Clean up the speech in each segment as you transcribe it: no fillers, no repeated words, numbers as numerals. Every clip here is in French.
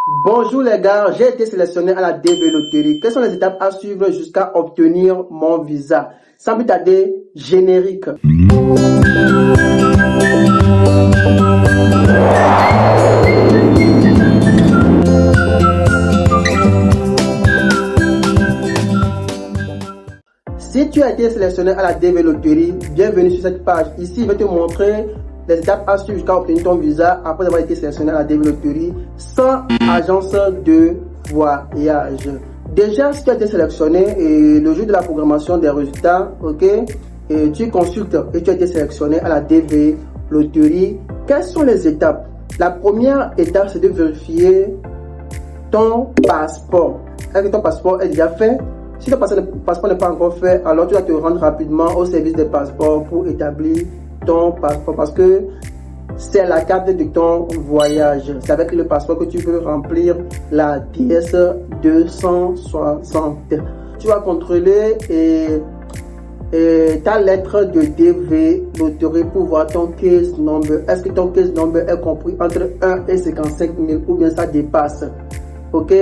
Bonjour les gars, j'ai été sélectionné à la DV Loterie. Quelles sont les étapes à suivre jusqu'à obtenir mon visa? Sans plus tarder, générique. Si tu as été sélectionné à la DV Loterie, bienvenue sur cette page. Ici, je vais te montrer les étapes à suivre jusqu'à obtenir ton visa après avoir été sélectionné à la DV Loterie sans agence de voyage. Déjà, si tu as été sélectionné et le jour de la programmation des résultats, ok, et tu consultes et tu as été sélectionné à la DV Loterie, quelles sont les étapes? La première étape, c'est de vérifier ton passeport. Est-ce que ton passeport est déjà fait? Si ton passeport n'est pas encore fait, alors tu dois te rendre rapidement au service des passeports pour établir ton passeport parce que c'est la carte de ton voyage. C'est avec le passeport que tu peux remplir la DS 260. Tu vas contrôler ta lettre de DV Loterie pour voir ton case number. Est-ce que ton case number est compris entre 1 et 55 000 ou bien ça dépasse? Ok?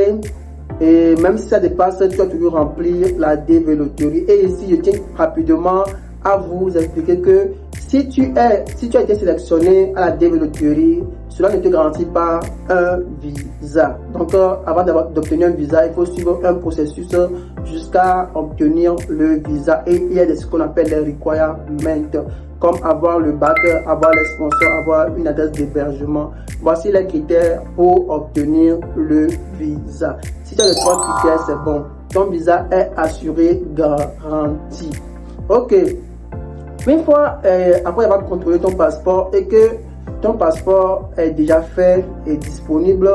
Et même si ça dépasse, tu dois toujours remplir la DV Loterie. Et ici, je tiens rapidement à vous expliquer que si tu as été sélectionné à la DV Loterie, cela ne te garantit pas un visa. Donc, avant d'obtenir un visa, il faut suivre un processus jusqu'à obtenir le visa. Et il y a ce qu'on appelle les requirements, comme avoir le bac, avoir les sponsors, avoir une adresse d'hébergement. Voici les critères pour obtenir le visa. Si tu as les trois critères, c'est bon. Ton visa est assuré, garanti. Ok. Une fois après avoir contrôlé ton passeport et que ton passeport est déjà fait et disponible,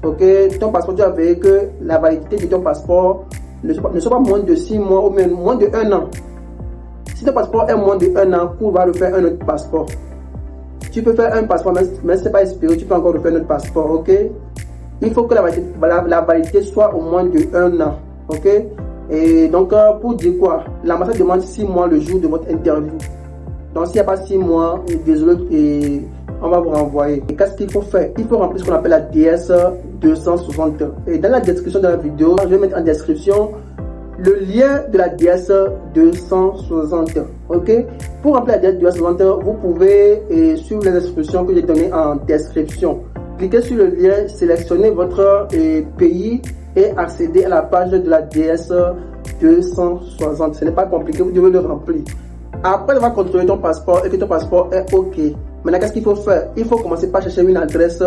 ok, ton passeport, tu as vérifié que la validité de ton passeport ne soit pas moins de 6 mois ou même moins de 1 an. Si ton passeport est moins de 1 an, on va refaire un autre passeport. Tu peux faire un passeport, mais ce n'est pas expiré, tu peux encore refaire un autre passeport, ok. Il faut que la validité soit au moins de 1 an, ok. Et donc, pour dire quoi, l'ambassade demande 6 mois le jour de votre interview. Donc, s'il n'y a pas 6 mois, désolé, on va vous renvoyer. Et qu'est-ce qu'il faut faire? Il faut remplir ce qu'on appelle la DS 260. Et dans la description de la vidéo, je vais mettre en description le lien de la DS 260. Ok? Pour remplir la DS 260, vous pouvez suivre les instructions que j'ai données en description. Cliquez sur le lien, sélectionnez votre pays et accéder à la page de la DS 260. Ce n'est pas compliqué, vous devez le remplir. Après avoir contrôlé ton passeport et que ton passeport est OK, maintenant qu'est-ce qu'il faut faire? Il faut commencer par chercher une adresse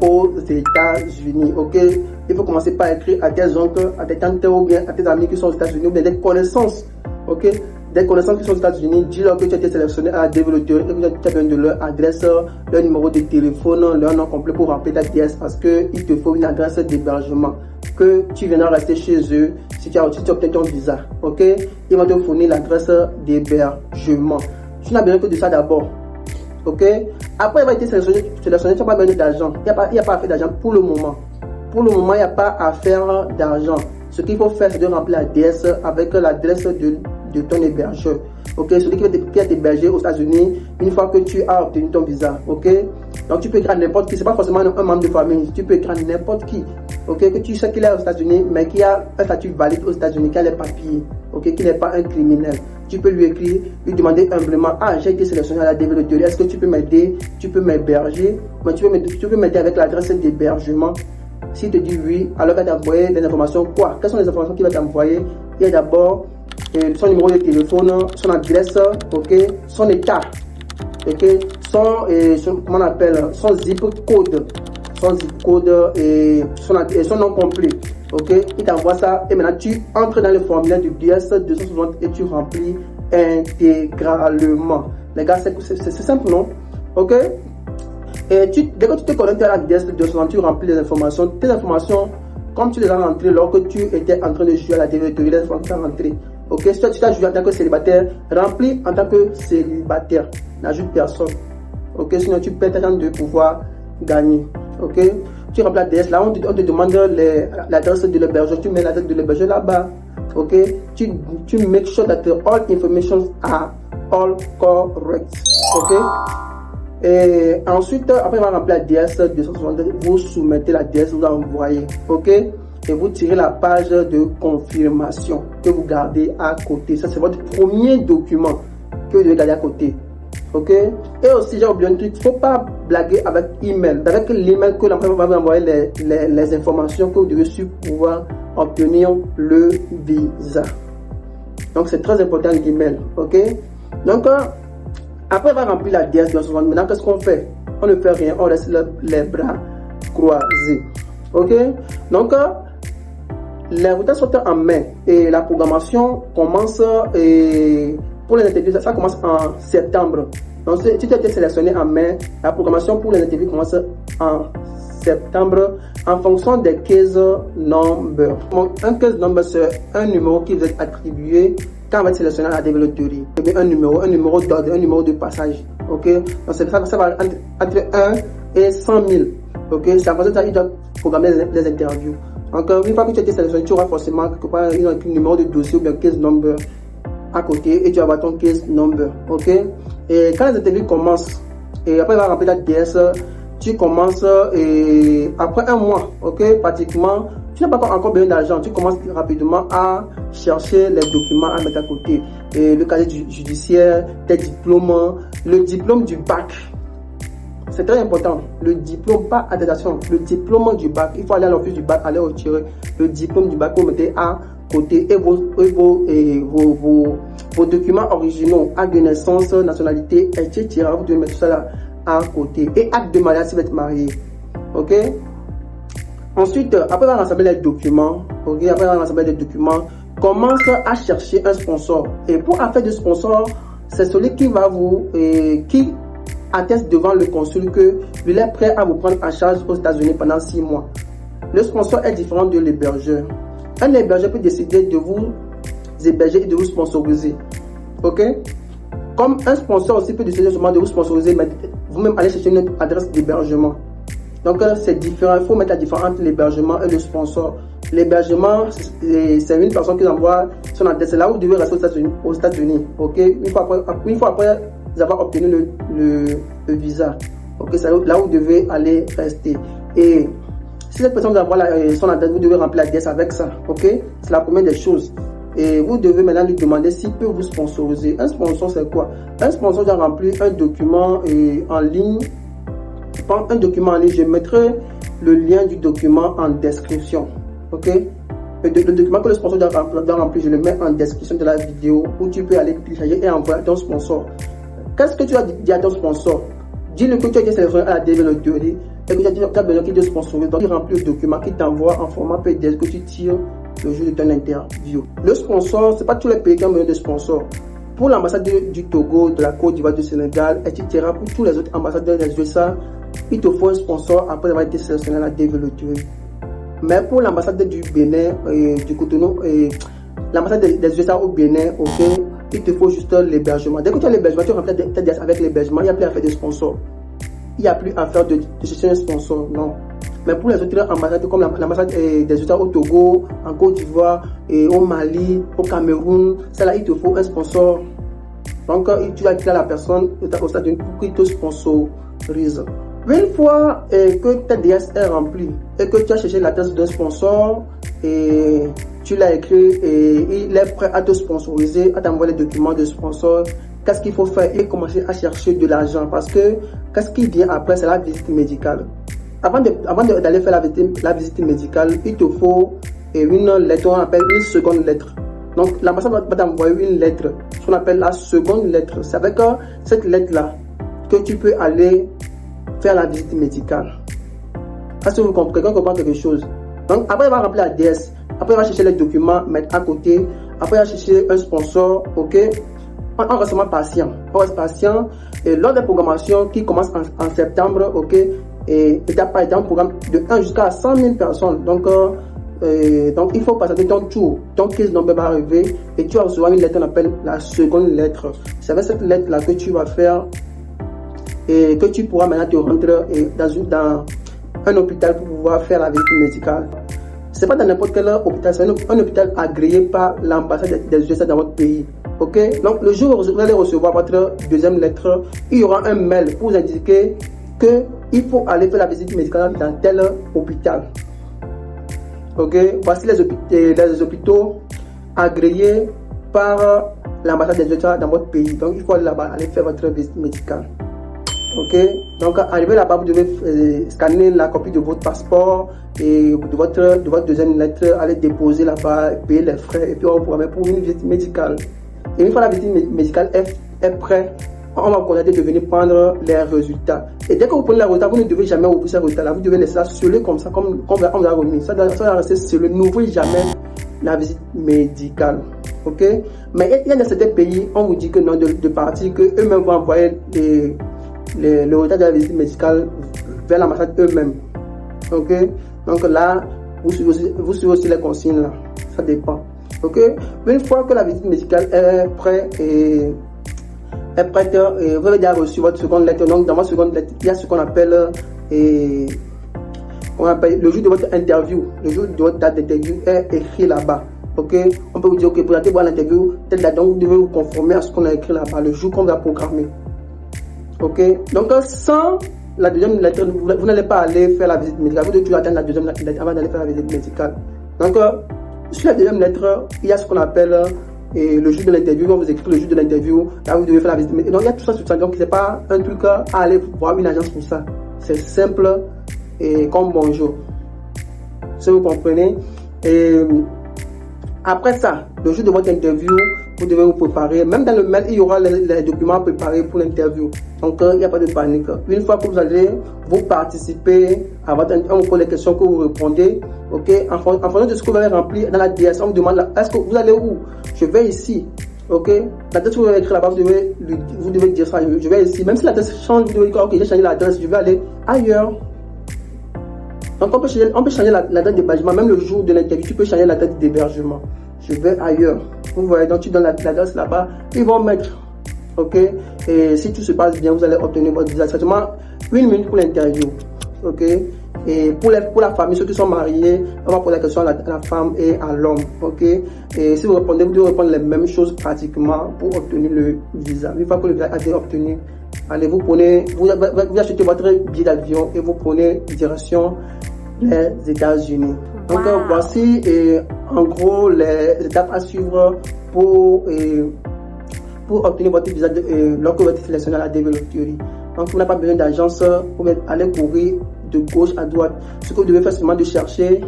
aux États-Unis. Ok? Il faut commencer par écrire à tes oncles, à tes tantes ou bien à tes amis qui sont aux États-Unis ou bien des connaissances. Ok? Des connaissances qui sont aux États-Unis, dis-leur que tu as été sélectionné à la DV Loterie et que tu as besoin de leur adresse, leur numéro de téléphone, leur nom complet pour remplir ta DS parce qu'il te faut une adresse d'hébergement que tu viendras rester chez eux si tu obtiens ton visa. Ok? Ils vont te fournir l'adresse d'hébergement. Tu n'as besoin que de ça d'abord. Ok? Après avoir été sélectionné, tu n'as pas besoin d'argent. Il n'y a pas à faire d'argent pour le moment. Pour le moment, il n'y a pas à faire d'argent. Ce qu'il faut faire, c'est de remplir la DS avec l'adresse de ton hébergeur. Ok, celui qui va t'héberger aux États-Unis une fois que tu as obtenu ton visa. Ok, donc tu peux écrire n'importe qui, c'est pas forcément un membre de famille, tu peux écrire n'importe qui. Ok, que tu sais qu'il est aux États-Unis, mais qui a un statut valide aux États-Unis, qui a les papiers. Ok, qui n'est pas un criminel. Tu peux lui écrire, lui demander humblement: ah, j'ai été sélectionné à la DV Loterie, est-ce que tu peux m'aider? Tu peux m'héberger, mais tu peux m'aider avec l'adresse d'hébergement. S'il te dit oui, alors il va t'envoyer des informations. Quoi? Quelles sont les informations qu'il va t'envoyer? Il y a d'abord son numéro de téléphone, son adresse, ok, son état, ok, comment on appelle, son zip code et son nom complet, ok. Il t'envoie ça et maintenant tu entres dans le formulaire du DS 260 et tu remplis intégralement. Les gars, c'est simple, non? Ok. Et dès que tu te connectes à la DS 260, tu remplis les informations. Tes informations, comme tu les as rentrées lorsque tu étais en train de jouer à la DV Loterie, les informations sont rentrées. Ok, si tu as joué en tant que célibataire, remplis en tant que célibataire. N'ajoute personne. Ok, sinon tu perds ta chance de pouvoir gagner. Ok, tu remplis la DS. Là, on te demande l'adresse de l'hébergeur. Tu mets l'adresse de l'hébergeur là-bas. Ok, tu make sure that all information are all correct. Ok. Et ensuite, après avoir rempli la DS 260, vous soumettez la DS, vous envoyez, ok? Et vous tirez la page de confirmation que vous gardez à côté. Ça, c'est votre premier document que vous devez garder à côté. Ok? Et aussi, j'ai oublié un truc, il ne faut pas blaguer avec email. Avec l'email que l'employeur va vous envoyer les informations que vous devez suivre pour pouvoir obtenir le visa. Donc, c'est très important l'email. Ok? Donc, après avoir rempli la DS 260, maintenant, qu'est-ce qu'on fait? On ne fait rien, on laisse les bras croisés. Ok? Donc, les résultats sont en mai et la programmation commence pour les interviews, ça commence en septembre. Donc, si tu as été sélectionné en mai, la programmation pour les interviews commence en septembre en fonction des case numbers. Un case number, c'est un numéro qui vous est attribué quand vous êtes sélectionné à la développerie. Un numéro d'ordre, un numéro de passage. Ok? Donc, ça va entre 1 et 100 000. Ok? C'est à cause de ça qu'il doit programmer les interviews. Donc, une fois que tu as été sélectionné, tu auras forcément quelque part un numéro de dossier ou bien case number à côté et tu vas avoir ton case number. Ok? Et quand les interviews commencent, et après avoir rempli la DS, tu commences et après un mois, ok, pratiquement, tu n'as pas encore besoin d'argent. Tu commences rapidement à chercher les documents à mettre à côté. Et le casier judiciaire, tes diplômes, le diplôme du bac. C'est très important. Le diplôme, pas attestation, le diplôme du bac. Il faut aller à l'office du bac, aller retirer le diplôme du bac, vous mettez à côté et vos documents originaux, acte de naissance, nationalité, etc. Vous devez mettre tout ça là à côté. Et acte de mariage si vous êtes marié. Ok? Ensuite, après avoir rassemblé les documents, ok, après avoir rassemblé les documents, commence à chercher un sponsor. Et pour affaire de sponsor, c'est celui qui va qui atteste devant le consul que il est prêt à vous prendre en charge aux États-Unis pendant 6 mois. Le sponsor est différent de l'hébergeur. Un hébergeur peut décider de vous héberger et de vous sponsoriser. Ok? Comme un sponsor aussi peut décider seulement de vous sponsoriser, mais vous-même allez chercher une adresse d'hébergement. Donc c'est différent, il faut mettre la différence entre l'hébergement et le sponsor. L'hébergement, c'est une personne qui envoie son adresse. C'est là où vous devez rester aux États-Unis. Ok? Une fois après avoir obtenu le visa. Ok? C'est là où vous devez aller rester. Et si cette personne envoie son adresse, vous devez remplir la DS avec ça. Ok? C'est la première des choses. Et vous devez maintenant lui demander s'il peut vous sponsoriser. Un sponsor, c'est quoi? Un sponsor doit remplir un document en ligne. Je prends un document en ligne, je mettrai le lien du document en description. Ok? Le document que le sponsor doit remplir, je le mets en description de la vidéo où tu peux aller télécharger et envoyer à ton sponsor. Qu'est-ce que tu as dit à ton sponsor? Dis-le que tu as été sélectionné à la développerie et que tu as besoin qu'il te sponsorise. Donc, il remplit le document qui t'envoie en format PDF que tu tires le jour de ton interview. Le sponsor, ce n'est pas tous les pays qui ont besoin de sponsors. Pour l'ambassade du Togo, de la Côte d'Ivoire, du Sénégal, etc., pour tous les autres ambassadeurs des USA, il te faut un sponsor après avoir été sélectionné à la développerie. Mais pour l'ambassade du Bénin, du Cotonou, l'ambassade des USA au Bénin, ok, il te faut juste l'hébergement. Dès que tu as l'hébergement, tu remplis ta DS avec l'hébergement, il n'y a plus à faire de sponsor. Il n'y a plus à faire de chercher un sponsor, non. Mais pour les autres ambassades, comme l'ambassade des États au Togo, en Côte d'Ivoire, au Mali, au Cameroun, là il te faut un sponsor. Donc, tu vas dire à la personne au stade pour qu'il te sponsorise. Une fois que ta DS est remplie et que tu as cherché l'adresse d'un sponsor et tu l'as écrit et il est prêt à te sponsoriser, à t'envoyer les documents de sponsor, qu'est-ce qu'il faut faire? Il faut commencer à chercher de l'argent parce que qu'est-ce qui vient après, c'est la visite médicale. Avant d'aller faire la visite médicale, il te faut une lettre, on appelle une seconde lettre. Donc l'ambassade va t'envoyer une lettre, ce qu'on appelle la seconde lettre. C'est avec cette lettre-là que tu peux aller faire la visite médicale. Est-ce que vous comprenez? Quelqu'un comprend quelque chose? Donc après il va remplir la DS, après il va chercher les documents, mettre à côté, après il va chercher un sponsor, ok? On reste patient. On reste patient. Et lors des programmations qui commencent en septembre, ok? Et tu as par exemple un programme de 1 jusqu'à 100 000 personnes. Donc il faut passer ton tour. Ton case number va arriver et tu vas recevoir une lettre qu'on appelle la seconde lettre. C'est avec cette lettre-là que tu vas faire et que tu pourras maintenant te rendre dans un hôpital pour pouvoir faire la visite médicale. Ce n'est pas dans n'importe quel hôpital, c'est un hôpital agréé par l'ambassade des USA dans votre pays. Ok, donc le jour où vous allez recevoir votre deuxième lettre, il y aura un mail pour vous indiquer qu'il faut aller faire la visite médicale dans tel hôpital. Ok, voici les hôpitaux agréés par l'ambassade des États dans votre pays. Donc il faut aller là-bas, aller faire votre visite médicale. Ok, donc arrivé là-bas, vous devez scanner la copie de votre passeport et de votre deuxième lettre, aller déposer là-bas, payer les frais et puis on va programmer pour une visite médicale. Et une fois la visite médicale est prête, on va vous contacter de venir prendre les résultats. Et dès que vous prenez les résultats, vous ne devez jamais ouvrir ces résultats-là, vous devez laisser ça scellé comme ça, comme on vous a remis. Ça doit rester scellé, n'ouvrez jamais la visite médicale. Ok, mais il y a dans certains pays, on vous dit que non, de partir, que eux-mêmes vont envoyer le résultat de la visite médicale vers l'ambassade eux-mêmes. Ok, donc là, vous suivez aussi les consignes là, ça dépend. Ok, une fois que la visite médicale est prête vous avez déjà reçu votre seconde lettre. Donc dans votre seconde lettre, il y a ce qu'on appelle le jour de votre interview. Le jour de votre date d'interview est écrit là-bas. Ok, on peut vous dire ok, pour aller voir l'interview, telle date, donc vous devez vous conformer à ce qu'on a écrit là-bas, le jour qu'on va programmer. Ok, donc sans la deuxième lettre, vous n'allez pas aller faire la visite médicale. Vous devez toujours attendre la deuxième lettre avant d'aller faire la visite médicale. Donc sur la deuxième lettre, il y a ce qu'on appelle le jour de l'interview. On vous écrit le jour de l'interview, là vous devez faire la visite médicale. Donc il y a tout ça, donc c'est pas un truc à aller voir une agence pour ça. C'est simple et comme bonjour. Si vous comprenez. Et après ça, le jour de votre interview, vous devez vous préparer. Même dans le mail, il y aura les documents préparés pour l'interview. Donc, il n'y a pas de panique. Une fois que vous allez vous participer à votre interview, on vous pose les questions que vous répondez. Ok, en fonction de ce que vous allez remplir dans la DS, on vous demande est-ce que vous allez où? Je vais ici. Ok, l'adresse que vous avez écrit là-bas, vous devez dire ça. Je vais ici. Même si l'adresse change, vous devez dire ok, j'ai changé l'adresse, je vais aller ailleurs. Donc, on peut changer la date d'hébergement. Même le jour de l'interview, tu peux changer la date d'hébergement. Je vais ailleurs. Vous voyez, donc tu donnes l'adresse là-bas. Ils vont mettre. Ok. Et si tout se passe bien, vous allez obtenir votre visa. Seulement 1 minute pour l'interview. Ok. Et pour la famille, ceux qui sont mariés, on va poser la question à la femme et à l'homme. Ok. Et si vous répondez, vous devez répondre les mêmes choses pratiquement pour obtenir le visa. Une fois que le visa a été obtenu, allez, vous achetez votre billet d'avion et vous prenez direction les États-Unis. Donc voici en gros les étapes à suivre pour obtenir votre visa lorsque vous êtes sélectionné à la Develop Theory. Donc vous n'avez pas besoin d'agence pour aller courir de gauche à droite. Ce que vous devez faire, c'est de chercher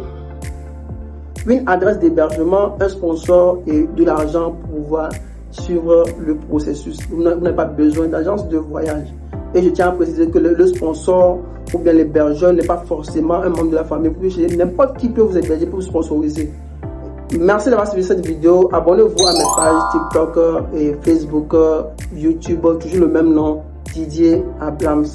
une adresse d'hébergement, un sponsor et de l'argent pour pouvoir suivre le processus. Vous n'avez pas besoin d'agence de voyage. Et je tiens à préciser que le sponsor ou bien l'hébergeur n'est pas forcément un membre de la famille. N'importe qui peut vous héberger pour vous sponsoriser. Merci d'avoir suivi cette vidéo. Abonnez-vous à mes pages TikTok et Facebook, YouTube, toujours le même nom, Didier Abrams.